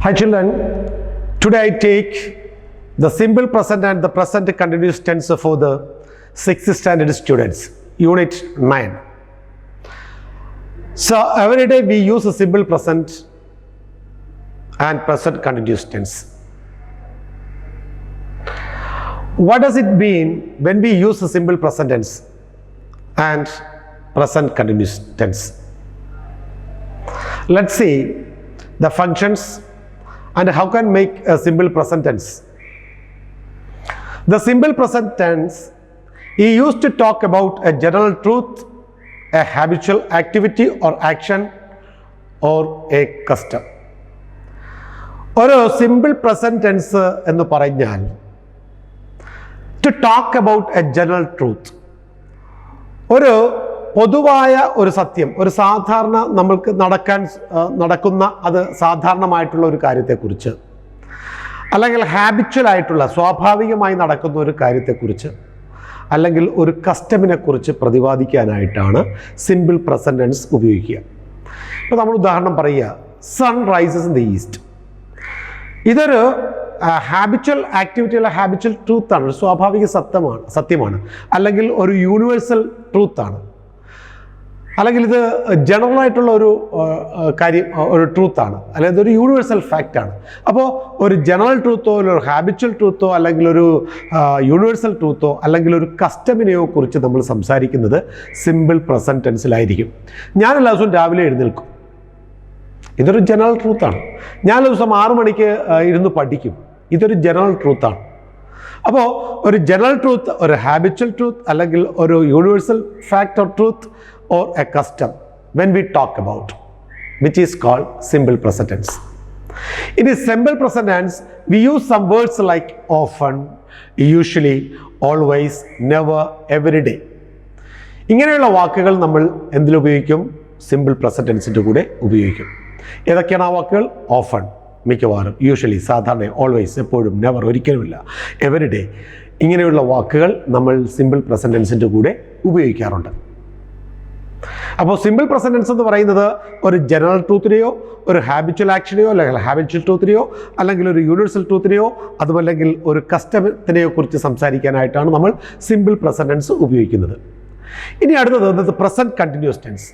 Hi children, today I take the simple present and the present continuous tense for the 6th standard students, unit 9. So every day we use a simple present and present continuous tense. What does it mean when we use a simple present tense and present continuous tense? Let's see the functions and how can make a simple present tense. The simple present tense is used to talk about a general truth, a habitual activity or action, or a custom. ഒരു simple present tense എന്ന് പറഞ്ഞാൽ to talk about a general truth, ഒരു പൊതുവായ ഒരു സത്യം, ഒരു സാധാരണ നമ്മൾക്ക് നടക്കുന്ന അത് സാധാരണമായിട്ടുള്ള ഒരു കാര്യത്തെക്കുറിച്ച്, അല്ലെങ്കിൽ ഹാബിച്വൽ ആയിട്ടുള്ള സ്വാഭാവികമായി നടക്കുന്ന ഒരു കാര്യത്തെക്കുറിച്ച്, അല്ലെങ്കിൽ ഒരു കസ്റ്റമിനെ കുറിച്ച് പ്രതിപാദിക്കാനായിട്ടാണ് സിമ്പിൾ പ്രസന്റ് ടെൻസ് ഉപയോഗിക്കുക. ഇപ്പോൾ നമ്മൾ ഉദാഹരണം പറയുക, sun rises in the east. ഇതൊരു ഹാബിച്വൽ ആക്ടിവിറ്റി അല്ല, ഹാബിച്വൽ ട്രൂത്താണ്, ഒരു സ്വാഭാവിക സത്യമാണ്, അല്ലെങ്കിൽ ഒരു യൂണിവേഴ്സൽ ട്രൂത്താണ്, അല്ലെങ്കിൽ ഇത് ജനറൽ ആയിട്ടുള്ള ഒരു കാര്യം, ഒരു ട്രൂത്താണ്, അല്ലെങ്കിൽ ഇതൊരു യൂണിവേഴ്സൽ ഫാക്റ്റാണ്. അപ്പോൾ ഒരു ജനറൽ ട്രൂത്തോ, ഒരു ഹാബിച്വൽ ട്രൂത്തോ, അല്ലെങ്കിൽ ഒരു യൂണിവേഴ്സൽ ട്രൂത്തോ, അല്ലെങ്കിൽ ഒരു കസ്റ്റമിനെയോ കുറിച്ച് നമ്മൾ സംസാരിക്കുന്നത് സിമ്പിൾ പ്രസന്റ് ടെൻസിലായിരിക്കും. ഞാൻ എല്ലാ ദിവസവും രാവിലെ എഴുന്നേൽക്കും, ഇതൊരു ജനറൽ ട്രൂത്താണ്. ഞാൻ ദിവസം 6 മണിക്ക് ഇരുന്ന് പഠിക്കും, ഇതൊരു ജനറൽ ട്രൂത്താണ്. അപ്പോൾ ഒരു ജനറൽ ട്രൂത്ത്, ഒരു ഹാബിച്വൽ ട്രൂത്ത്, അല്ലെങ്കിൽ ഒരു universal fact or truth or a custom when we talk about, which is called simple present tense. In the simple present tense we use some words like often, usually, always, never, every day. ഇങ്ങനെയുള്ള വാക്കുകൾ നമ്മൾ എന്തിൽ ഉപയോഗിക്കും? Simple present ടെൻസിൻ്റെ കൂടെ ഉപയോഗിക്കും. ഏതൊക്കെയാണ് ആ വാക്കുകൾ? ഓഫൺ, മിക്കവാറും, യൂഷ്വലി, സാധാരണ, ഓൾവേസ്, എപ്പോഴും, നെവർ, ഒരിക്കലുമില്ല, എവറി ഡേ. ഇങ്ങനെയുള്ള വാക്കുകൾ നമ്മൾ സിമ്പിൾ പ്രസന്റ് ടെൻസിൻ്റെ കൂടെ ഉപയോഗിക്കാറുണ്ട്. അപ്പോൾ സിമ്പിൾ പ്രസന്റ് ടെൻസ് എന്ന് പറയുന്നത് ഒരു ജനറൽ ട്രൂത്തിനെയോ, ഒരു ഹാബിച്വൽ ആക്ഷനെയോ, അല്ലെങ്കിൽ ഹാബിച്വൽ ട്രൂത്തിനെയോ, അല്ലെങ്കിൽ ഒരു യൂണിവേഴ്സൽ ട്രൂത്തിനെയോ, അതുമല്ലെങ്കിൽ ഒരു കസ്റ്റമിനെയോ കുറിച്ച് സംസാരിക്കാനായിട്ടാണ് നമ്മൾ സിമ്പിൾ പ്രസന്റ് ടെൻസ് ഉപയോഗിക്കുന്നത്. ഇനി അടുത്തത് present continuous tense.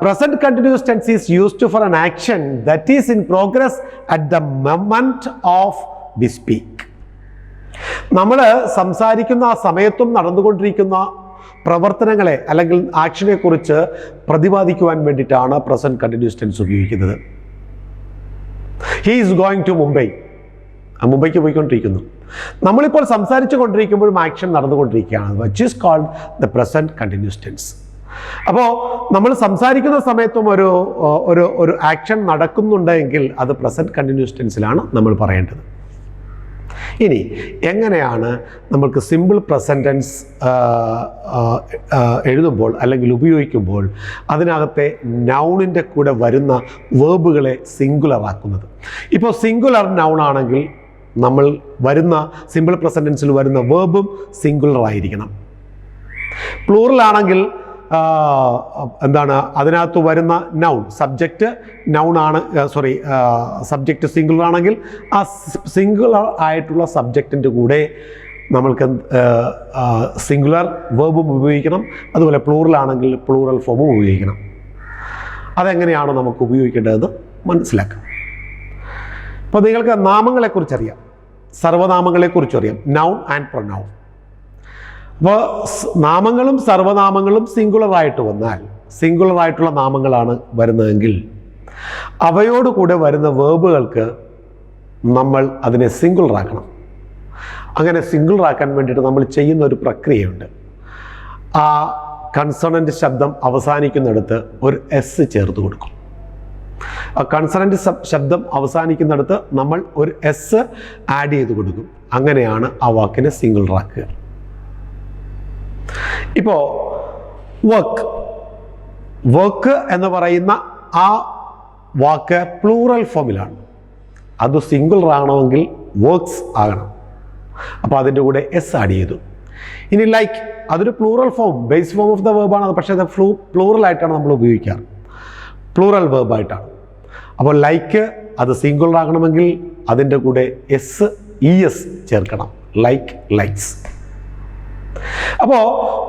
Present continuous tense is used for an action that is in progress at the moment of we speak. നമ്മൾ സംസാരിക്കുന്ന ആ സമയത്തും നടന്നുകൊണ്ടിരിക്കുന്ന പ്രവർത്തനങ്ങളെ അല്ലെങ്കിൽ ആക്ഷനെ കുറിച്ച് പ്രതിപാദിക്കുവാൻ വേണ്ടിയിട്ടാണ് പ്രസന്റ് കണ്ടിന്യൂസ് ടെൻസ് ഉപയോഗിക്കുന്നത്. He is going to Mumbai, മുംബൈക്ക് പോയിക്കൊണ്ടിരിക്കുന്നു. നമ്മളിപ്പോൾ സംസാരിച്ചു കൊണ്ടിരിക്കുമ്പോഴും ആക്ഷൻ നടന്നുകൊണ്ടിരിക്കുകയാണ്, which is called the present continuous tense. അപ്പോൾ നമ്മൾ സംസാരിക്കുന്ന സമയത്തും ഒരു ആക്ഷൻ നടക്കുന്നുണ്ടെങ്കിൽ അത് പ്രസന്റ് കണ്ടിന്യൂസ് ടെൻസിലാണ് നമ്മൾ പറയേണ്ടത്. ഇനി എങ്ങനെയാണ് നമ്മൾക്ക് സിമ്പിൾ പ്രസന്റ് ടെൻസ് എഴുതുമ്പോൾ അല്ലെങ്കിൽ ഉപയോഗിക്കുമ്പോൾ അതിനകത്തെ നൗണിൻ്റെ കൂടെ വരുന്ന വേർബുകളെ സിംഗുലർ ആക്കുന്നത്? ഇപ്പോൾ സിംഗുലർ നൗൺ ആണെങ്കിൽ നമ്മൾ വരുന്ന സിമ്പിൾ പ്രസന്റ് ടെൻസിൽ വരുന്ന വേർബും സിംഗുലർ ആയിരിക്കണം. പ്ലൂറൽ ആണെങ്കിൽ അതിനകത്ത് വരുന്ന നൗൺ, സബ്ജക്റ്റ് നൗൺ ആണ്, സബ്ജക്റ്റ് സിംഗുലർ ആണെങ്കിൽ ആ സിംഗുലർ ആയിട്ടുള്ള സബ്ജക്റ്റിൻ്റെ കൂടെ നമ്മൾക്ക് സിംഗുലർ വേർബും ഉപയോഗിക്കണം. അതുപോലെ പ്ലൂറൽ ആണെങ്കിൽ പ്ലൂറൽ ഫോമും ഉപയോഗിക്കണം. അതെങ്ങനെയാണ് നമുക്ക് ഉപയോഗിക്കേണ്ടതെന്ന് മനസ്സിലാക്കാം. ഇപ്പോൾ നിങ്ങൾക്ക് നാമങ്ങളെക്കുറിച്ചറിയാം, സർവ്വനാമങ്ങളെക്കുറിച്ചറിയാം, നൗൺ ആൻഡ് പ്രൊനൗൺ. അപ്പോൾ നാമങ്ങളും സർവ്വനാമങ്ങളും സിംഗുലറായിട്ട് വന്നാൽ, സിംഗുലറായിട്ടുള്ള നാമങ്ങളാണ് വരുന്നതെങ്കിൽ അവയോട് കൂടെ വരുന്ന വേർബുകൾക്ക് നമ്മൾ അതിനെ സിംഗുലറാക്കണം. അങ്ങനെ സിംഗുലറാക്കാൻ വേണ്ടിയിട്ട് നമ്മൾ ചെയ്യുന്ന ഒരു പ്രക്രിയയുണ്ട്. ആ കൺസോണൻ്റ് ശബ്ദം അവസാനിക്കുന്നിടത്ത് ഒരു എസ് ചേർത്ത് കൊടുക്കും. ആ കൺസോണൻ്റ് ശബ്ദം അവസാനിക്കുന്നിടത്ത് നമ്മൾ ഒരു എസ് ആഡ് ചെയ്ത് കൊടുക്കും. അങ്ങനെയാണ് ആ വാക്കിനെ സിംഗുലറാക്കുക. ഇപ്പോൾ വർക്ക് എന്ന് പറയുന്ന ആ വാക്ക് പ്ലൂറൽ ഫോമിലാണ്. അത് സിംഗുലർ ആകണമെങ്കിൽ വർക്ക്സ് ആകണം. അപ്പോൾ അതിൻ്റെ കൂടെ എസ് ആഡ് ചെയ്തു. ഇനി ലൈക്ക്, അതൊരു plural form, base form of the വേർബാണ്, പക്ഷേ അത് പ്ലൂറൽ ആയിട്ടാണ് നമ്മൾ ഉപയോഗിക്കാറ്, പ്ലൂറൽ വേർബായിട്ടാണ്. അപ്പോൾ ലൈക്ക് അത് സിംഗുലർ ആകണമെങ്കിൽ അതിൻ്റെ കൂടെ ES ചേർക്കണം. Like, likes. അപ്പോൾ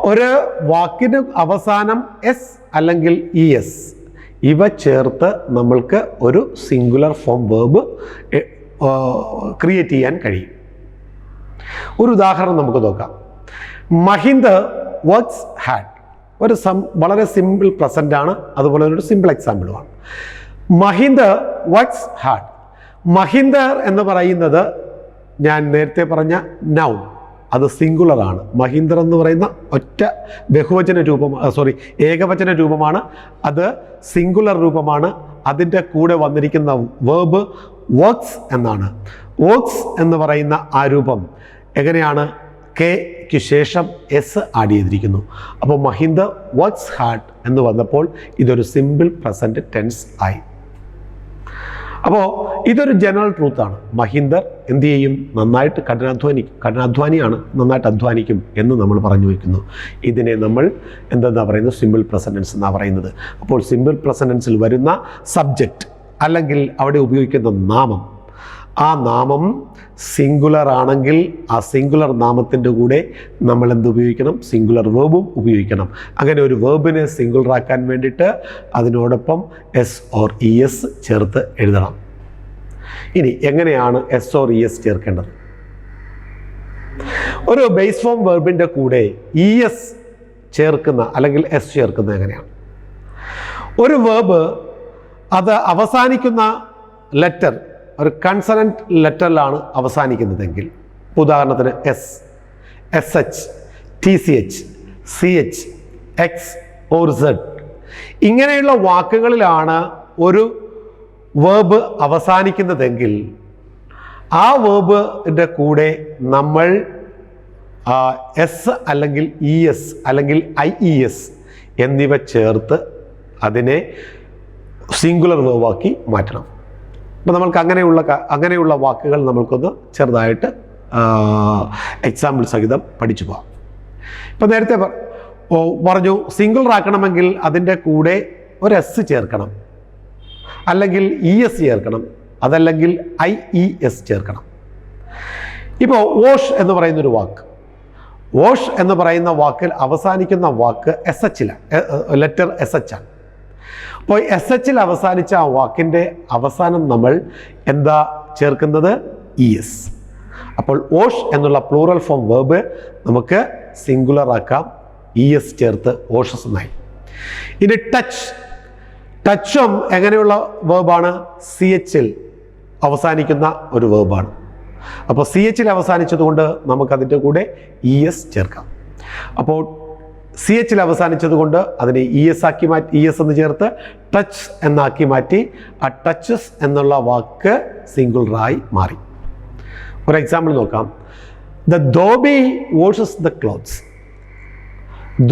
ഒരു വാക്കിന് അവസാനം എസ് അല്ലെങ്കിൽ ES ഇവ ചേർത്ത് നമ്മൾക്ക് ഒരു സിംഗുലർ ഫോം വേർബ് ക്രിയേറ്റ് ചെയ്യാൻ കഴിയും. ഒരു ഉദാഹരണം നമുക്ക് നോക്കാം. Mahinder works hard. ഒരു വളരെ സിമ്പിൾ പ്രസൻ്റ് ആണ്, അതുപോലെ ഒരു സിമ്പിൾ എക്സാമ്പിളുമാണ്. Mahinder works hard. മഹിന്ദർ എന്ന് പറയുന്നത് ഞാൻ നേരത്തെ പറഞ്ഞ നൗൺ, അത് സിംഗുലർ ആണ്. മഹിന്ദർ എന്ന് പറയുന്ന ഒറ്റ ബഹുവചന ഏകവചന രൂപമാണ്. അത് സിംഗുലർ രൂപമാണ്. അതിൻ്റെ കൂടെ വന്നിരിക്കുന്ന വേർബ് വർക്ക്സ് എന്നാണ്. വർക്ക്സ് എന്ന് പറയുന്ന ആ രൂപം എങ്ങനെയാണ്? കെക്ക് ശേഷം എസ് ആഡ് ചെയ്തിരിക്കുന്നു. അപ്പോൾ മഹിന്ദർ വർക്ക്സ് ഹാർഡ് എന്ന് വന്നപ്പോൾ ഇതൊരു സിമ്പിൾ പ്രസൻറ്റ് ടെൻസ് ആയി. അപ്പോൾ ഇതൊരു ജനറൽ ട്രൂത്താണ്. മഹിന്ദർ എന്ത് ചെയ്യും? നന്നായിട്ട് കഠിനാധ്വാനിയാണ്, നന്നായിട്ട് അധ്വാനിക്കും എന്ന് നമ്മൾ പറഞ്ഞു വയ്ക്കുന്നു. ഇതിനെ നമ്മൾ എന്താ പറയുന്നത്? സിമ്പിൾ പ്രസൻറ്റൻസ് എന്നാണ് പറയുന്നത്. അപ്പോൾ സിമ്പിൾ പ്രസൻറ്റൻസിൽ വരുന്ന സബ്ജക്റ്റ് അല്ലെങ്കിൽ അവിടെ ഉപയോഗിക്കുന്ന നാമം, ആ നാമം സിംഗുലർ ആണെങ്കിൽ ആ സിംഗുലർ നാമത്തിൻ്റെ കൂടെ നമ്മൾ എന്ത് ഉപയോഗിക്കണം? സിംഗുലർ വേർബും ഉപയോഗിക്കണം. അങ്ങനെ ഒരു വേർബിനെ സിംഗുലർ ആക്കാൻ വേണ്ടിയിട്ട് അതിനോടൊപ്പം ES ചേർത്ത് എഴുതണം. ഇനി എങ്ങനെയാണ് ES ചേർക്കേണ്ടത്? ഒരു ബേസ് ഫോം വേർബിൻ്റെ കൂടെ ES ചേർക്കുന്ന അല്ലെങ്കിൽ S ചേർക്കുന്ന എങ്ങനെയാണ്? ഒരു വേർബ് അത് അവസാനിക്കുന്ന ലെറ്റർ ഒരു കൺസണന്റ് ലെറ്ററിലാണ് അവസാനിക്കുന്നതെങ്കിൽ, ഉദാഹരണത്തിന് SH, TCH, CH, X or Z ഇങ്ങനെയുള്ള വാക്കുകളിലാണ് ഒരു വേർബ് അവസാനിക്കുന്നതെങ്കിൽ ആ വേർബിൻ്റെ കൂടെ നമ്മൾ S അല്ലെങ്കിൽ ES അല്ലെങ്കിൽ IES എന്നിവ ചേർത്ത് അതിനെ സിംഗുലർ വേർബാക്കി മാറ്റണം. അപ്പോൾ നമ്മൾക്ക് അങ്ങനെയുള്ള വാക്കുകൾ നമ്മൾക്കൊന്ന് ചെറുതായിട്ട് എക്സാമ്പിൾ സഹിതം പഠിച്ചു പോകാം. ഇപ്പോൾ നേരത്തെ പറഞ്ഞു സിംഗുലർ ആക്കണമെങ്കിൽ അതിൻ്റെ കൂടെ ഒരു S ചേർക്കണം, അല്ലെങ്കിൽ ES ചേർക്കണം, അതല്ലെങ്കിൽ IES ചേർക്കണം. ഇപ്പോൾ വാഷ് എന്ന് പറയുന്നൊരു വാക്ക്, വാഷ് എന്ന് പറയുന്ന വാക്കിൽ അവസാനിക്കുന്ന വാക്ക് ലെറ്റർ SH ആണ്. അപ്പോൾ SH അവസാനിച്ച ആ വാക്കിൻ്റെ അവസാനം നമ്മൾ എന്താ ചേർക്കുന്നത്? ES. അപ്പോൾ വാഷ് എന്നുള്ള പ്ലൂറൽ ഫോം വേർബ് നമുക്ക് സിംഗുലർ ആക്കാം, ES ചേർത്ത് വാഷസ് എന്നായി. ഇനി ടച്ചും എങ്ങനെയുള്ള വേർബാണ്? CH അവസാനിക്കുന്ന ഒരു വേർബാണ്. അപ്പോൾ CH അവസാനിച്ചതുകൊണ്ട് നമുക്കതിൻ്റെ കൂടെ ES ചേർക്കാം. അപ്പോൾ CH അവസാനിച്ചതുകൊണ്ട് അതിനെ ES എന്ന് ചേർത്ത് ടച്ച് എന്നാക്കി മാറ്റി ആ ടച്ചസ് എന്നുള്ള വാക്ക് സിംഗുലറായി മാറി. ഒരു എക്സാമ്പിൾ നോക്കാം. The dhobi washes the clothes.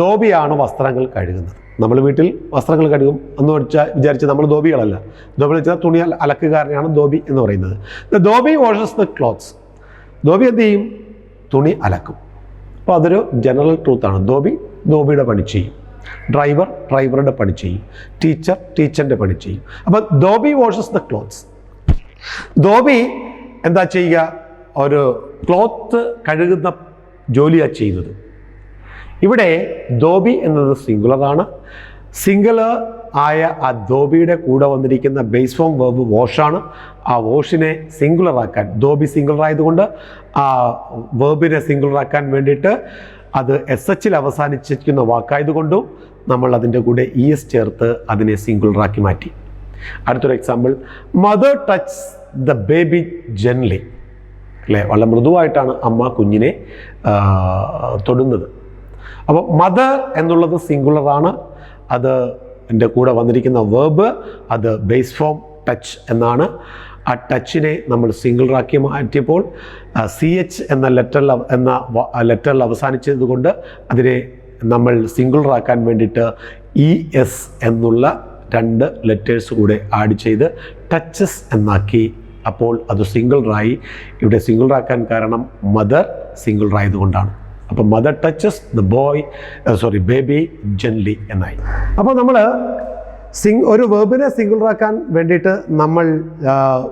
ധോബിയാണ് വസ്ത്രങ്ങൾ കഴുകുന്നത്. നമ്മൾ വീട്ടിൽ വസ്ത്രങ്ങൾ കഴുകും എന്ന് വിചാരിച്ച് നമ്മൾ ധോബികളല്ല. ധോബി എന്ന് വെച്ചാൽ തുണി അലക്കുകാരനാണ് ധോബി എന്ന് പറയുന്നത്. The dhobi washes the clothes. Dhobi എന്ത് ചെയ്യും? തുണി അലക്കും. അപ്പോൾ അതൊരു ജനറൽ ട്രൂത്താണ്. ധോബിയുടെ പണി ചെയ്യും, ഡ്രൈവറുടെ പണി ചെയ്യും, ടീച്ചറിൻ്റെ പണി ചെയ്യും. അപ്പോൾ dhobi washes the clothes. Dhobi എന്താ ചെയ്യുക? ഒരു ക്ലോത്ത് കഴുകുന്ന ജോലിയാണ് ചെയ്യുന്നത്. ഇവിടെ ധോബി എന്നത് സിംഗുലറാണ്. സിംഗുലർ ആയ ആ ധോബിയുടെ കൂടെ വന്നിരിക്കുന്ന ബേസ് ഫോം വേർബ് വാഷാണ്. ആ വാഷിനെ സിംഗുലർ ആക്കാൻ, ധോബി സിംഗുലർ ആയതുകൊണ്ട് ആ വേർബിനെ സിംഗുലർ ആക്കാൻ വേണ്ടിയിട്ട് അത് SH അവസാനിച്ചിരിക്കുന്ന വാക്കായതുകൊണ്ടും നമ്മൾ അതിൻ്റെ കൂടെ ES ചേർത്ത് അതിനെ സിംഗുലറാക്കി മാറ്റി. അടുത്തൊരു example. Mother touch the baby gently. അല്ലേ? വളരെ മൃദുവായിട്ടാണ് അമ്മ കുഞ്ഞിനെ തൊടുന്നത്. അപ്പോൾ മദർ എന്നുള്ളത് സിംഗുലറാണ്. അത് എൻ്റെ കൂടെ വന്നിരിക്കുന്ന വേർബ് അത് ബേസ് ഫോം ടച്ച് എന്നാണ്. ആ ടച്ചിനെ നമ്മൾ സിംഗിളറാക്കി മാറ്റിയപ്പോൾ CH എന്ന ലെറ്ററിൽ അവസാനിച്ചതുകൊണ്ട് അതിനെ നമ്മൾ സിംഗിളറാക്കാൻ വേണ്ടിയിട്ട് ES എന്നുള്ള 2 ലെറ്റേഴ്സ് കൂടെ ആഡ് ചെയ്ത് ടച്ചസ് എന്നാക്കി. അപ്പോൾ അത് സിംഗിളറായി. ഇവിടെ സിംഗിളറാക്കാൻ കാരണം മദർ സിംഗിളറായതുകൊണ്ടാണ്. അപ്പോൾ mother touches the baby gently എന്നായി. അപ്പോൾ നമ്മൾ ഒരു വേർബിനെ സിംഗുലർ ആക്കാൻ വേണ്ടിയിട്ട് നമ്മൾ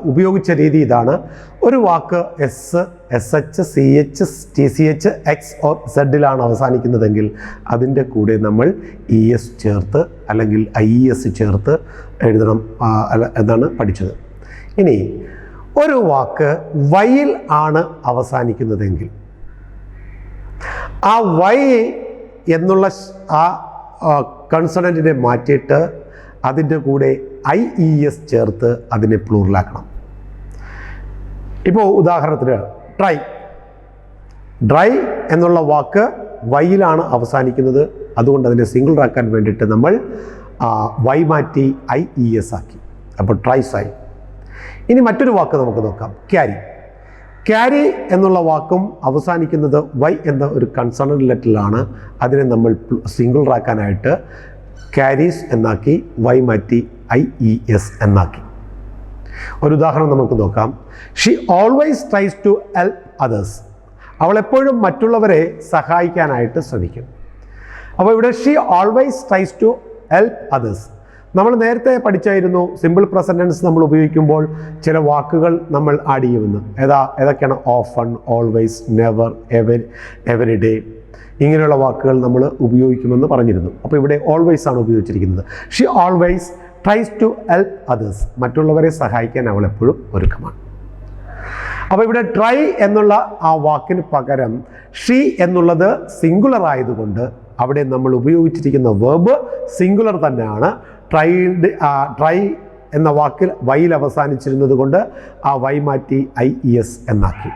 ഉപയോഗിച്ച രീതി ഇതാണ്. ഒരു വാക്ക് S, S H, C H, T C H, X or സെഡിലാണ് അവസാനിക്കുന്നതെങ്കിൽ അതിൻ്റെ കൂടെ നമ്മൾ ഇ എസ് ചേർത്ത് അല്ലെങ്കിൽ ഐ ഇ എസ് ചേർത്ത് എഴുതണം എന്നാണ് പഠിച്ചത്. ഇനി ഒരു വാക്ക് വൈയിൽ ആണ് അവസാനിക്കുന്നതെങ്കിൽ ആ വൈ എന്നുള്ള ആ കൺസണൻറ്റിനെ മാറ്റിയിട്ട് അതിൻ്റെ കൂടെ ഐ ഇ എസ് ചേർത്ത് അതിനെ പ്ലൂറലാക്കണം. ഇപ്പോൾ ഉദാഹരണത്തിന് ഡ്രൈ എന്നുള്ള വാക്ക് വൈയിലാണ് അവസാനിക്കുന്നത്. അതുകൊണ്ട് അതിനെ സിംഗിൾ ആക്കാൻ വേണ്ടിയിട്ട് നമ്മൾ വൈ മാറ്റി ഐ ഇ എസ് ആക്കി. അപ്പോൾ ട്രൈസ് ആയി. ഇനി മറ്റൊരു വാക്ക് നമുക്ക് നോക്കാം, ക്യാരി എന്നുള്ള വാക്കും അവസാനിക്കുന്നത് വൈ എന്ന ഒരു കൺസണന്റ് ലെറ്ററിലാണ്. അതിനെ നമ്മൾ സിംഗിൾ ആക്കാനായിട്ട് ക്യാരീസ് എന്നാക്കി വൈ മാറ്റി ഐ ഇ എസ് എന്നാക്കി. ഒരു ഉദാഹരണം നമുക്ക് നോക്കാം. She always tries to help others. അവൾ എപ്പോഴും മറ്റുള്ളവരെ സഹായിക്കാനായിട്ട് ശ്രമിക്കും. അപ്പോൾ ഇവിടെ she always tries to help others. നമ്മൾ നേരത്തെ പഠിച്ചായിരുന്നു സിമ്പിൾ പ്രസന്റ് ടെൻസ് നമ്മൾ ഉപയോഗിക്കുമ്പോൾ ചില വാക്കുകൾ നമ്മൾ ആഡ് ചെയ്യുമെന്ന്. ഏതൊക്കെയാണ്? Often, always, never, every day, ഇങ്ങനെയുള്ള വാക്കുകൾ നമ്മൾ ഉപയോഗിക്കുമെന്ന് പറഞ്ഞിരുന്നു. അപ്പോൾ ഇവിടെ ഓൾവേസ് ആണ് ഉപയോഗിച്ചിരിക്കുന്നത്. She always tries to help others. മറ്റുള്ളവരെ സഹായിക്കാൻ അവൾ എപ്പോഴും ഒരുക്കമാണ്. അപ്പോൾ ഇവിടെ ട്രൈ എന്നുള്ള ആ വാക്കിന് പകരം ഷീ എന്നുള്ളത് സിംഗുലർ ആയതുകൊണ്ട് അവിടെ നമ്മൾ ഉപയോഗിച്ചിരിക്കുന്ന വേർബ് സിംഗുലർ തന്നെയാണ്. ട്രൈ എന്ന വാക്കിൽ വൈയിൽ അവസാനിച്ചിരുന്നത് കൊണ്ട് ആ വൈ മാറ്റി ഐ ഇ എസ് എന്നാക്കി.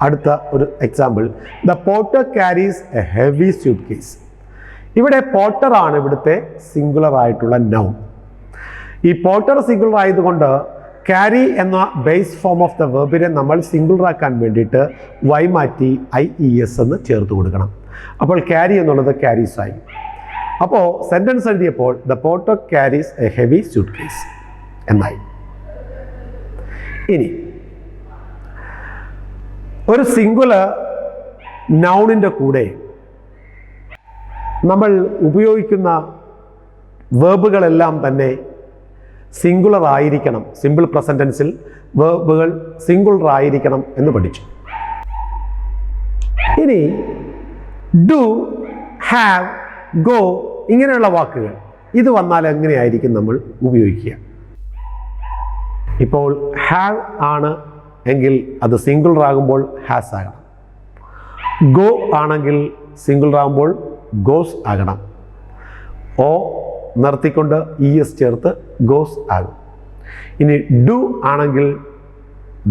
അടുത്ത ഒരു example, the porter carries a heavy suitcase. ഇവിടെ പോർട്ടർ ആണ് ഇവിടുത്തെ സിംഗുലർ ആയിട്ടുള്ള നൗൺ. ഈ പോർട്ടർ സിംഗുലർ ആയതുകൊണ്ട് ക്യാരി എന്ന ബേസ് ഫോം ഓഫ് ദ വെർബിനെ നമ്മൾ സിംഗുലർ ആക്കാൻ വേണ്ടിയിട്ട് വൈ മാറ്റി ഐ ഇ എസ് എന്ന് ചേർത്ത് കൊടുക്കണം. അപ്പോൾ ക്യാരി എന്നുള്ളത് ക്യാരീസ് ആയി. അപ്പോൾ സെൻറ്റൻസ് എഴുതിയപ്പോൾ the porter carries a heavy suitcase എന്നായി. ഇനി ഒരു സിംഗുലർ നൗണിൻ്റെ കൂടെ നമ്മൾ ഉപയോഗിക്കുന്ന വേർബുകളെല്ലാം തന്നെ സിംഗുലർ ആയിരിക്കണം. സിമ്പിൾ പ്രസന്റ് ടെൻസിൽ വേർബുകൾ സിംഗുലർ ആയിരിക്കണം എന്ന് പഠിച്ചു. ഇനി ഡു, ഹാവ്, ഗോ ഇങ്ങനെയുള്ള വാക്കുകൾ ഇത് വന്നാൽ എങ്ങനെയായിരിക്കും നമ്മൾ ഉപയോഗിക്കുക? ഇപ്പോൾ ഹാവ് ആണ് എങ്കിൽ അത് സിംഗുലർ ആകുമ്പോൾ ഹാസ് ആകണം. ഗോ ആണെങ്കിൽ സിംഗുലർ ആകുമ്പോൾ ഗോസ് ആകണം. ഓ നിർത്തിക്കൊണ്ട് ഇ എസ് ചേർത്ത് ഗോസ് ആകും. ഇനി ഡു ആണെങ്കിൽ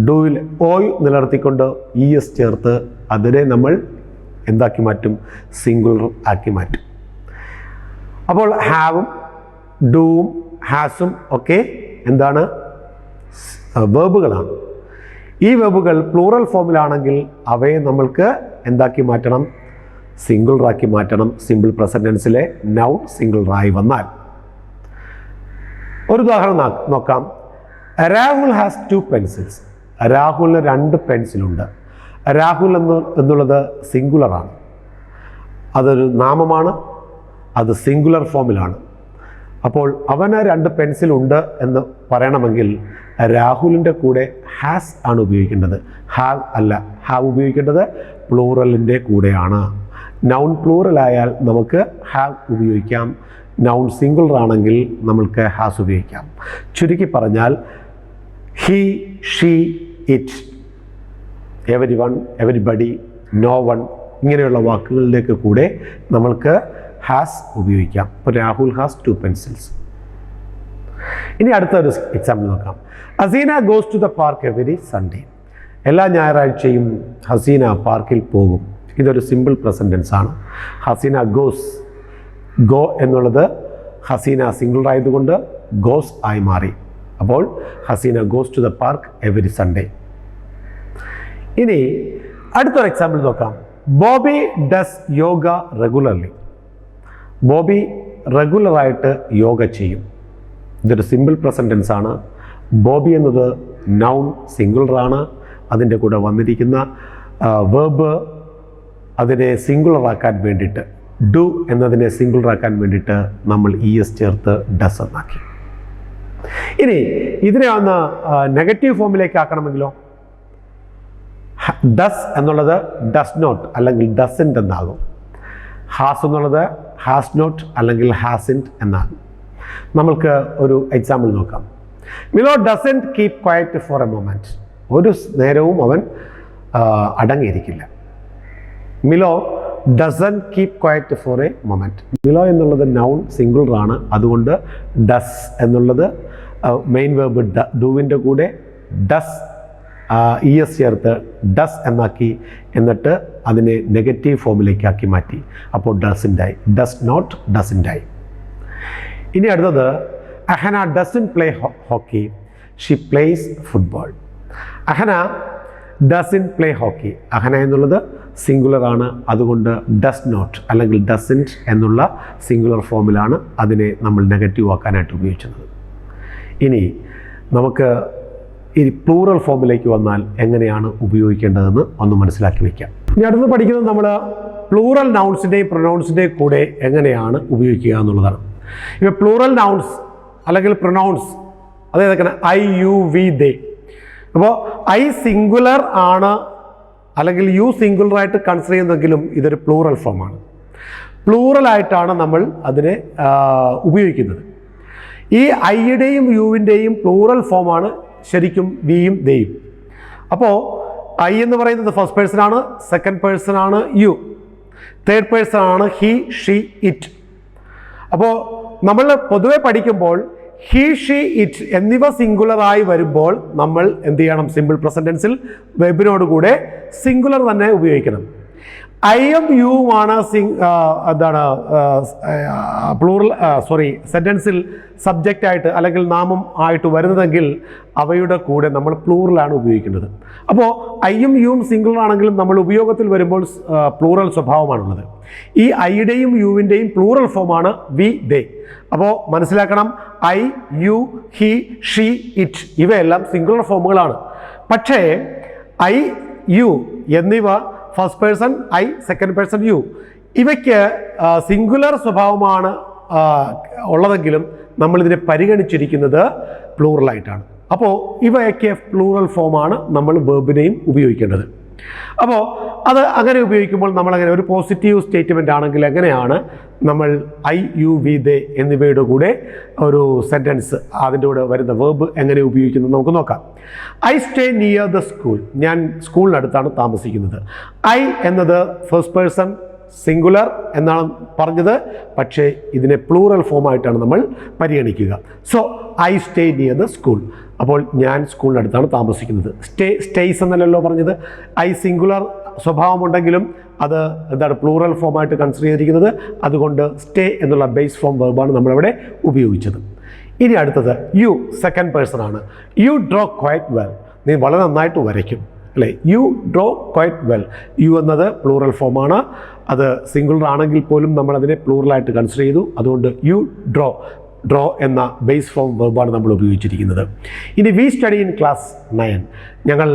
ഡുവിൽ ഓ നിലനിർത്തിക്കൊണ്ട് ഇ എസ് ചേർത്ത് അതിനെ നമ്മൾ എന്താക്കി മാറ്റും? സിംഗുലർ ആക്കി മാറ്റും. അപ്പോൾ ഹാവും ഡൂവും ഹാസും ഒക്കെ എന്താണ്? വേർബുകളാണ്. ഈ വെർബുകൾ പ്ലൂറൽ ഫോമിലാണെങ്കിൽ അവയെ നമ്മൾക്ക് എന്താക്കി മാറ്റണം? സിംഗുലറാക്കി മാറ്റണം. സിമ്പിൾ പ്രസന്റ് ടെൻസിലെ നൗൺ സിംഗുലറായി വന്നാൽ. ഒരു ഉദാഹരണം നോക്കാം. Rahul has 2 pencils. രാഹുലിന് 2 പെൻസിലുണ്ട്. രാഹുൽ എന്നുള്ളത് സിംഗുലറാണ്. അതൊരു നാമമാണ്. അത് സിംഗുലർ ഫോമിലാണ്. അപ്പോൾ അവന് 2 പെൻസിലുണ്ട് എന്ന് പറയണമെങ്കിൽ രാഹുലിൻ്റെ കൂടെ ഹാസ് ആണ് ഉപയോഗിക്കേണ്ടത്, ഹാവ് അല്ല. ഹാവ് ഉപയോഗിക്കേണ്ടത് പ്ലൂറലിൻ്റെ കൂടെയാണ്. നൗൺ പ്ലൂറലായാൽ നമുക്ക് ഹാവ് ഉപയോഗിക്കാം. നൗൺ സിംഗുലർ ആണെങ്കിൽ നമ്മൾക്ക് ഹാസ് ഉപയോഗിക്കാം. ചുരുക്കി പറഞ്ഞാൽ he, she, it, everyone, everybody, no one ഇങ്ങനെയുള്ള വാക്കുകളിലേക്ക് കൂടെ നമ്മൾക്ക് ഹാസ് ഉപയോഗിക്കാം. ഇപ്പോൾ രാഹുൽ ഹാസ് 2 പെൻസിൽസ്. ഇനി അടുത്തൊരു എക്സാമ്പിൾ നോക്കാം. Haseena goes to the park every Sunday. എല്ലാ ഞായറാഴ്ചയും ഹസീന പാർക്കിൽ പോകും. ഇതൊരു സിമ്പിൾ പ്രസന്റ് ടെൻസ് ആണ്. ഹസീന ഗോസ്. ഗോ എന്നുള്ളത് ഹസീന സിംഗിൾ ആയതുകൊണ്ട് ഗോസ് ആയി മാറി. അപ്പോൾ Hasina goes to the park every Sunday. ഇനി അടുത്തൊരു എക്സാമ്പിൾ നോക്കാം. Bobby does yoga regularly. Bobby റെഗുലറായിട്ട് യോഗ ചെയ്യും. ഇതൊരു സിമ്പിൾ പ്രസന്റ് ടെൻസ് ആണ്. ബോബി എന്നത് നൗൺ സിംഗുലറാണ്. അതിൻ്റെ കൂടെ വന്നിരിക്കുന്ന വേർബ് അതിനെ സിംഗുലറാക്കാൻ വേണ്ടിയിട്ട് ഡു എന്നതിനെ സിംഗുലർ ആക്കാൻ വേണ്ടിയിട്ട് നമ്മൾ ES ചേർത്ത് ഡസ് എന്നാക്കി. ഇനി ഇതിനെ ഒന്ന് നെഗറ്റീവ് ഫോമിലേക്ക് ആക്കണമെങ്കിലോ ഡസ് എന്നുള്ളത് ഡസ് നോട്ട് അല്ലെങ്കിൽ ഡസൻറ്റ് എന്നാകും. ഹാസ് എന്നുള്ളത് ഹാസ് നോട്ട് അല്ലെങ്കിൽ ഹാസിൻറ്റ് എന്നാകും. നമ്മൾക്ക് ഒരു എക്സാമ്പിൾ നോക്കാം. Milo doesn't keep quiet for a moment. ഒരു നേരവും അവൻ അടങ്ങിയിരിക്കില്ല. Milo doesn't keep quiet for a moment. Milo എന്നുള്ളത് നൗൺ സിംഗുലർ ആണ്. അതുകൊണ്ട് ഡസ് എന്നുള്ളത് മെയിൻ വേർബ് ഡൂവിൻ്റെ കൂടെ ഡസ് ES ചേർത്ത് ഡസ് എന്നാക്കി, എന്നിട്ട് അതിനെ നെഗറ്റീവ് ഫോമിലേക്കാക്കി മാറ്റി. അപ്പോൾ ഡസിൻ്റായി. ഡസ് നോട്ട് ഡസിൻ്റായി. ഇനി അടുത്തത് Ahana doesn't play hockey, she plays football. Ahana doesn't play hockey. Ahana എന്നുള്ളത് സിംഗുലർ ആണ്. അതുകൊണ്ട് ഡസ് നോട്ട് അല്ലെങ്കിൽ ഡസിൻറ്റ് എന്നുള്ള സിംഗുലർ ഫോമിലാണ് അതിനെ നമ്മൾ നെഗറ്റീവ് ആക്കാനായിട്ട് ഉപയോഗിച്ചത്. ഇനി നമുക്ക് ഈ പ്ലൂറൽ ഫോമിലേക്ക് വന്നാൽ എങ്ങനെയാണ് ഉപയോഗിക്കേണ്ടതെന്ന് ഒന്ന് മനസ്സിലാക്കി വയ്ക്കാം. ഇനി അടുത്ത് പഠിക്കുന്നത് നമ്മൾ പ്ലൂറൽ നൗൺസിൻ്റെയും പ്രൊനൗൺസിൻ്റെയും കൂടെ എങ്ങനെയാണ് ഉപയോഗിക്കുക എന്നുള്ളതാണ്. ഇപ്പോൾ പ്ലൂറൽ നൗൺസ് അല്ലെങ്കിൽ pronounce അതേതൊക്കെയാണ് I, U, V, they. അപ്പോൾ ഐ സിംഗുലർ ആണ് അല്ലെങ്കിൽ യു സിംഗുലറായിട്ട് കൺസിഡർ ചെയ്യുന്നെങ്കിലും ഇതൊരു പ്ലൂറൽ ഫോമാണ്. പ്ലൂറലായിട്ടാണ് നമ്മൾ അതിനെ ഉപയോഗിക്കുന്നത്. ഈ ഐയുടെയും യുവിൻ്റെയും പ്ലൂറൽ ഫോമാണ് ശരിക്കും വിയും ദേയും. അപ്പോൾ ഐ എന്ന് പറയുന്നത് ഫസ്റ്റ് പേഴ്സൺ ആണ്, സെക്കൻഡ് പേഴ്സൺ ആണ് യു, തേർഡ് പേഴ്സൺ ആണ് ഹി, ഷീ, ഇറ്റ്. അപ്പോൾ നമ്മൾ പൊതുവെ പഠിക്കുമ്പോൾ ഹി, ഷീ, ഇറ്റ് എന്നിവ സിംഗുലറായി വരുമ്പോൾ നമ്മൾ എന്ത് ചെയ്യണം? സിമ്പിൾ പ്രസൻറ്റൻസിൽ വെബിനോട് കൂടെ സിംഗുലർ തന്നെ ഉപയോഗിക്കണം. ഐയും യുവുമാണ് എന്താണ് പ്ലൂറൽ സെൻറ്റൻസിൽ സബ്ജക്റ്റായിട്ട് അല്ലെങ്കിൽ നാമം ആയിട്ട് വരുന്നതെങ്കിൽ അവയുടെ കൂടെ നമ്മൾ പ്ലൂറലാണ് ഉപയോഗിക്കേണ്ടത്. അപ്പോൾ ഐയും യുവും സിംഗുലർ ആണെങ്കിലും നമ്മൾ ഉപയോഗത്തിൽ വരുമ്പോൾ പ്ലൂറൽ സ്വഭാവമാണുള്ളത്. ഈ ഐയുടെയും യുവിൻ്റെയും പ്ലൂറൽ ഫോമാണ് വി, ദേ. അപ്പോൾ മനസ്സിലാക്കണം, I, you, he, she, it ഇവയെല്ലാം സിംഗുലർ ഫോമുകളാണ്. പക്ഷേ ഐ, യു എന്നിവ first person I, second person you ഇവയ്ക്ക് സിംഗുലർ സ്വഭാവമാണ് ഉള്ളതെങ്കിലും നമ്മളിതിനെ പരിഗണിച്ചിരിക്കുന്നത് പ്ലൂറലായിട്ടാണ്. അപ്പോൾ ഇവയൊക്കെ പ്ലൂറൽ ഫോമാണ് നമ്മൾ വേർബിനെയും ഉപയോഗിക്കേണ്ടത്. അപ്പോൾ അത് അങ്ങനെ ഉപയോഗിക്കുമ്പോൾ നമ്മളങ്ങനെ ഒരു പോസിറ്റീവ് സ്റ്റേറ്റ്മെൻ്റ് ആണെങ്കിൽ എങ്ങനെയാണ് നമ്മൾ ഐ, യു, വി, ദേ എന്നിവയുടെ കൂടെ ഒരു സെൻറ്റൻസ് അതിൻ്റെ കൂടെ വരുന്ന വേർബ് എങ്ങനെ ഉപയോഗിക്കുന്നത് നമുക്ക് നോക്കാം. I stay near the school. ഞാൻ സ്കൂളിനടുത്താണ് താമസിക്കുന്നത്. ഐ എന്നത് ഫസ്റ്റ് പേഴ്സൺ സിംഗുലർ എന്നാണ് പറഞ്ഞത്, പക്ഷേ ഇതിനെ പ്ലൂറൽ ഫോമായിട്ടാണ് നമ്മൾ പരിഗണിക്കുക. So I stay near the school. അപ്പോൾ ഞാൻ സ്കൂളിനടുത്താണ് താമസിക്കുന്നത്. സ്റ്റേയ്സ് എന്നല്ലല്ലോ പറഞ്ഞത്. ഐ സിംഗുലർ സ്വഭാവമുണ്ടെങ്കിലും അത് എന്താണ് പ്ലൂറൽ ഫോമായിട്ട് കൺസിഡർ ചെയ്തിരിക്കുന്നത്. അതുകൊണ്ട് സ്റ്റേ എന്നുള്ള ബേസ് ഫോം വെർബാണ് നമ്മളിവിടെ ഉപയോഗിച്ചത്. ഇനി അടുത്തത് യു സെക്കൻഡ് പേഴ്സൺ ആണ്. You draw quite well. നീ വളരെ നന്നായിട്ട് വരയ്ക്കും അല്ലേ? You draw quite well. You എന്നത് പ്ലൂറൽ ഫോമാണ്. അത് സിംഗുലർ ആണെങ്കിൽ പോലും നമ്മളതിനെ പ്ലൂറലായിട്ട് കൺസിഡർ ചെയ്തു. അതുകൊണ്ട് യു ഡ്രോ എന്ന ബേസ് ഫോം വെർബാണ് നമ്മൾ ഉപയോഗിച്ചിരിക്കുന്നത്. ഇനി വി സ്റ്റഡി ഇൻ ക്ലാസ് 9. ഞങ്ങൾ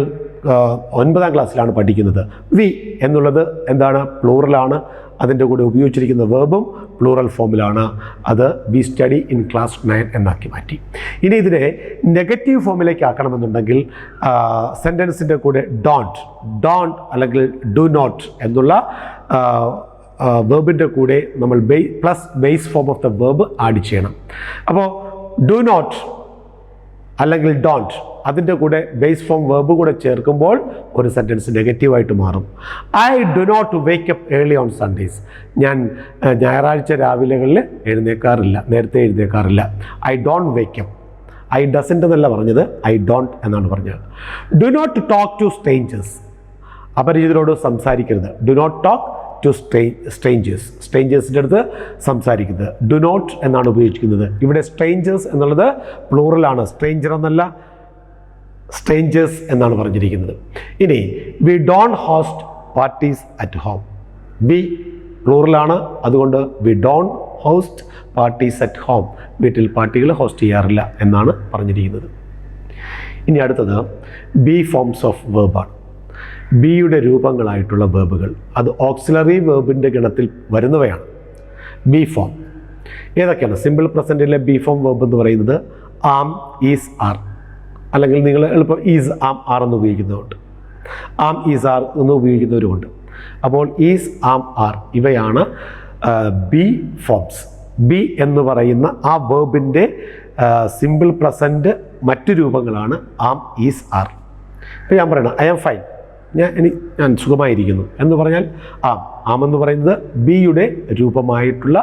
9ാം ക്ലാസ്സിലാണ് പഠിക്കുന്നത്. വി എന്നുള്ളത് എന്താണ്? പ്ലൂറലാണ്. അതിൻ്റെ കൂടെ ഉപയോഗിച്ചിരിക്കുന്ന വേർബും പ്ലൂറൽ ഫോമിലാണ്. അത് വി സ്റ്റഡി ഇൻ ക്ലാസ് 9 എന്നാക്കി മാറ്റി. ഇനി ഇതിനെ നെഗറ്റീവ് ഫോമിലേക്ക് ആക്കണമെന്നുണ്ടെങ്കിൽ സെൻറ്റൻസിൻ്റെ കൂടെ ഡോണ്ട് അല്ലെങ്കിൽ ഡു നോട്ട് എന്നുള്ള വേർബിൻ്റെ കൂടെ നമ്മൾ plus base form of the verb add ചെയ്യണം. അപ്പോൾ ഡു നോട്ട് അല്ലെങ്കിൽ ഡോണ്ട് അതിൻ്റെ കൂടെ ബേസ് ഫോം വേർബ് കൂടെ ചേർക്കുമ്പോൾ ഒരു സെൻറ്റൻസ് നെഗറ്റീവായിട്ട് മാറും. I do not wake up early on Sundays. ഞാൻ ഞായറാഴ്ച രാവിലെകളിൽ നേരത്തെ എഴുന്നേക്കാറില്ല. I don't wake up. I doesn't എന്നല്ല പറഞ്ഞത്, ഐ ഡോണ്ട് എന്നാണ് പറഞ്ഞത്. Do not talk to strangers. അപരിചിതരോട് സംസാരിക്കരുത്. ഡു നോട്ട് ടോക്ക് ടു സ്ട്രേഞ്ചേഴ്സിൻ്റെ അടുത്ത് സംസാരിക്കുന്നത്. ഡു നോട്ട് എന്നാണ് ഉപയോഗിക്കുന്നത്. ഇവിടെ സ്ട്രേഞ്ചേഴ്സ് എന്നുള്ളത് പ്ലൂറലാണ്, സ്ട്രേഞ്ചർ എന്നല്ല, സ്ട്രേഞ്ചേഴ്സ് എന്നാണ് പറഞ്ഞിരിക്കുന്നത്. ഇനി we don't host parties at home. We പ്ലൂറലാണ്, അതുകൊണ്ട് we don't host parties at home. വീട്ടിൽ പാർട്ടികൾ ഹോസ്റ്റ് ചെയ്യാറില്ല എന്നാണ് പറഞ്ഞിരിക്കുന്നത്. ഇനി അടുത്തത് ബി ഫോംസ് ഓഫ് വേർബാണ്. ബിയുടെ രൂപങ്ങളായിട്ടുള്ള വേർബുകൾ അത് ഓക്സിലറി വേർബിൻ്റെ ഗണത്തിൽ വരുന്നവയാണ്. Be form. ഏതൊക്കെയാണ് സിമ്പിൾ പ്രസൻറ്റിലെ ബി ഫോം വേർബ് എന്ന് പറയുന്നത്? ആം, ഈസ്, ആർ, അല്ലെങ്കിൽ നിങ്ങൾ എളുപ്പം ഈസ്, ആം, ആർ എന്ന് ഉപയോഗിക്കുന്നതുകൊണ്ട്, ആം, ഈസ്, ആർ എന്ന് ഉപയോഗിക്കുന്നവരുമുണ്ട്. അപ്പോൾ ഈസ്, ആം, ആർ ഇവയാണ് ബി ഫോംസ്. ബി എന്ന് പറയുന്ന ആ വേർബിൻ്റെ സിമ്പിൾ പ്രസൻറ്റ് മറ്റു രൂപങ്ങളാണ് ആം, ഈസ്, ആർ. ഇപ്പോൾ ഞാൻ പറയണം ഐ ആം ഫൈൻ, ഞാൻ സുഖമായിരിക്കുന്നു എന്ന് പറഞ്ഞാൽ ആം എന്ന് പറയുന്നത് ബിയുടെ രൂപമായിട്ടുള്ള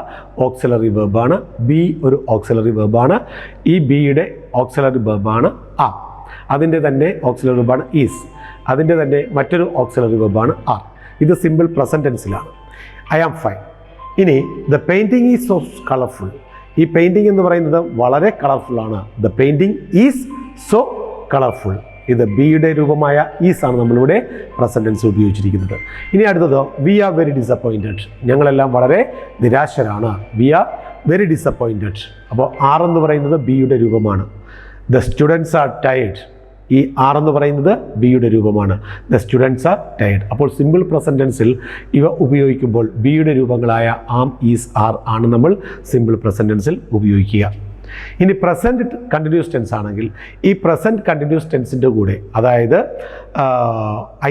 ഓക്സിലറി വെർബാണ്. ബി ഒരു ഓക്സിലറി വെർബാണ്. ഈ ബിയുടെ ഓക്സിലറി വെർബാണ് ആം. അതിൻ്റെ തന്നെ ഓക്സിലറി വെർബാണ് ഈസ്. അതിൻ്റെ തന്നെ മറ്റൊരു ഓക്സിലറി വെർബാണ് ആർ. ഇത് സിമ്പിൾ പ്രസൻറ്റ് ടെൻസിലാണ്. I am fine. ഇനി the painting is so colourful. ഈ പെയിൻറ്റിങ് എന്ന് പറയുന്നത് വളരെ കളർഫുള്ളാണ്. The painting is so colourful. ഇത് ബിയുടെ രൂപമായ ഈസ് ആണ് നമ്മളിവിടെ പ്രസൻറ്റ് ടെൻസ് ഉപയോഗിച്ചിരിക്കുന്നത്. ഇനി അടുത്തത് വി ആർ വെരി ഡിസപ്പോയിൻറ്റഡ്. ഞങ്ങളെല്ലാം വളരെ നിരാശരാണ്. We are very disappointed. അപ്പോൾ ആർ എന്ന് പറയുന്നത് ബിയുടെ രൂപമാണ്. The students are tired. ഈ ആർ എന്ന് പറയുന്നത് ബിയുടെ രൂപമാണ്. The students are tired. അപ്പോൾ സിമ്പിൾ പ്രസൻറ്റ് ടെൻസിൽ ഇവ ഉപയോഗിക്കുമ്പോൾ ബിയുടെ രൂപങ്ങളായ ആം, ഈസ്, ആർ ആണ് നമ്മൾ സിമ്പിൾ പ്രസൻറ്റ് ടെൻസിൽ ഉപയോഗിക്കുക. ഇനി പ്രസൻറ്റ് കണ്ടിന്യൂസ് ടെൻസ് ആണെങ്കിൽ ഈ പ്രസൻറ്റ് കണ്ടിന്യൂസ് ടെൻസിൻ്റെ കൂടെ, അതായത്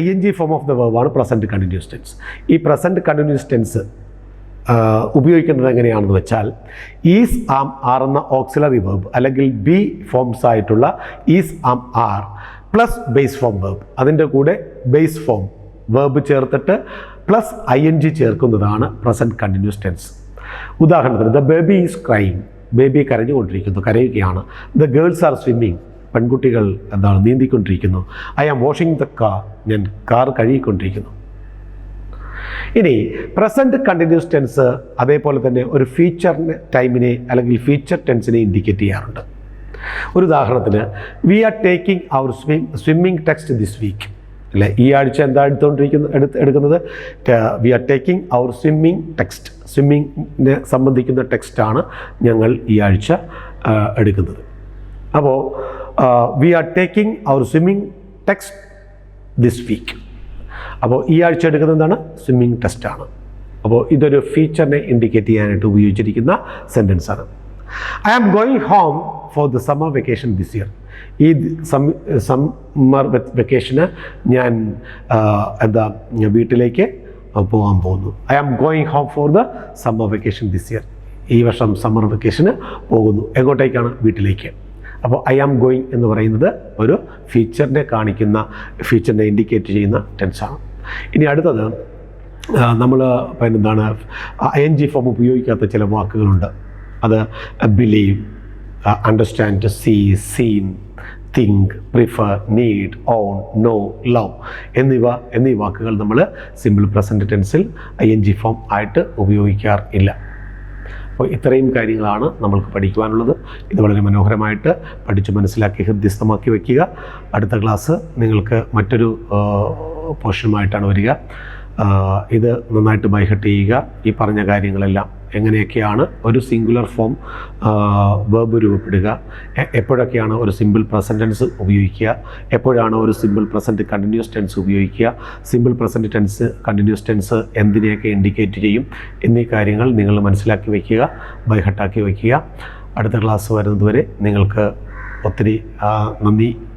ING ഫോം ഓഫ് ദ വേർബാണ് പ്രസൻറ്റ് കണ്ടിന്യൂസ് ടെൻസ്. ഈ പ്രസൻറ്റ് കണ്ടിന്യൂസ് ടെൻസ് ഉപയോഗിക്കുന്നത് എങ്ങനെയാണെന്ന് വെച്ചാൽ ഈസ്, ആം, ആർ എന്ന ഓക്സിലറി വേർബ് അല്ലെങ്കിൽ ബി ഫോംസ് ആയിട്ടുള്ള is, am, are plus base form verb, അതിൻ്റെ കൂടെ ബേസ് ഫോം വേർബ് ചേർത്തിട്ട് പ്ലസ് ING ചേർക്കുന്നതാണ് പ്രസൻറ്റ് കണ്ടിന്യൂസ് ടെൻസ്. ഉദാഹരണത്തിന് the baby is crying. Baby കരഞ്ഞുകൊണ്ടിരിക്കുന്നു, കരയുകയാണ്. The girls are swimming. പെൺകുട്ടികൾ നീന്തിക്കൊണ്ടിരിക്കുന്നു. I am washing the car. ഞാൻ കാർ കഴുകിക്കൊണ്ടിരിക്കുന്നു. ഇനി പ്രസൻറ്റ് കണ്ടിന്യൂസ് ടെൻസ് അതേപോലെ തന്നെ ഒരു ഫ്യൂച്ചർ ടൈമിനെ അല്ലെങ്കിൽ ഫ്യൂച്ചർ ടെൻസിനെ ഇൻഡിക്കേറ്റ് ചെയ്യാറുണ്ട്. ഒരു ഉദാഹരണത്തിന് we are taking our swimming text this week. അല്ലേ, ഈ ആഴ്ച എന്താ എടുക്കുന്നത്? We are taking our swimming text. സ്വിമ്മിങ്ങിനെ സംബന്ധിക്കുന്ന ടെക്സ്റ്റാണ് ഞങ്ങൾ ഈ ആഴ്ച എടുക്കുന്നത്. അപ്പോൾ we are taking our swimming text this week. അപ്പോൾ ഈ ആഴ്ച എടുക്കുന്നത് എന്താണ്? സ്വിമ്മിങ് ടെസ്റ്റാണ്. അപ്പോൾ ഇതൊരു ഫീച്ചറിനെ ഇൻഡിക്കേറ്റ് ചെയ്യാനായിട്ട് ഉപയോഗിച്ചിരിക്കുന്ന സെൻറ്റൻസാണ്. I am going home for the summer vacation this year. ഈ സമ്മർ വെക്കേഷന് ഞാൻ വീട്ടിലേക്ക് പോകാൻ പോകുന്നു. I am going home for the summer vacation this year. ഈ വർഷം സമ്മർ വെക്കേഷന് പോകുന്നു. എങ്ങോട്ടേക്കാണ്? വീട്ടിലേക്ക്. അപ്പോൾ ഐ ആം ഗോയിങ് എന്ന് പറയുന്നത് ഒരു ഫീച്ചറിനെ കാണിക്കുന്ന, ഫീച്ചറിനെ ഇൻഡിക്കേറ്റ് ചെയ്യുന്ന ടെൻസാണ്. ഇനി അടുത്തത് നമ്മൾ എന്താണ് ING ഫോം ഉപയോഗിക്കാത്ത ചില വാക്കുകളുണ്ട്. അത് believe, understand, see, seen, think, prefer, need, own, know, love എന്നീ വാക്കുകൾ നമ്മൾ സിമ്പിൾ പ്രസൻറ്റ് ടെൻസിൽ ING ഫോം ആയിട്ട് ഉപയോഗിക്കാറില്ല. അപ്പോൾ ഇത്രയും കാര്യങ്ങളാണ് നമ്മൾക്ക് പഠിക്കുവാനുള്ളത്. ഇത് വളരെ മനോഹരമായിട്ട് പഠിച്ച് മനസ്സിലാക്കി ഹൃദ്യസ്ഥമാക്കി വയ്ക്കുക. അടുത്ത ക്ലാസ് നിങ്ങൾക്ക് മറ്റൊരു പോർഷനുമായിട്ടാണ് വരിക. ഇത് നന്നായിട്ട് ബൈഹെർട്ട് ചെയ്യുക. ഈ പറഞ്ഞ കാര്യങ്ങളെല്ലാം എങ്ങനെയൊക്കെയാണ് ഒരു സിംഗുലർ ഫോം വേർബ് രൂപപ്പെടുക, എപ്പോഴൊക്കെയാണ് ഒരു സിമ്പിൾ പ്രസൻറ്റ് ടെൻസ് ഉപയോഗിക്കുക, എപ്പോഴാണ് ഒരു സിമ്പിൾ പ്രസൻറ്റ് കണ്ടിന്യൂസ് ടെൻസ് ഉപയോഗിക്കുക, simple present tense continuous tense എന്തിനെയൊക്കെ ഇൻഡിക്കേറ്റ് ചെയ്യും എന്നീ കാര്യങ്ങൾ നിങ്ങൾ മനസ്സിലാക്കി വയ്ക്കുക, ബൈഹെർട്ടാക്കി വയ്ക്കുക. അടുത്ത ക്ലാസ് വരുന്നതുവരെ നിങ്ങൾക്ക് ഒത്തിരി നന്ദി.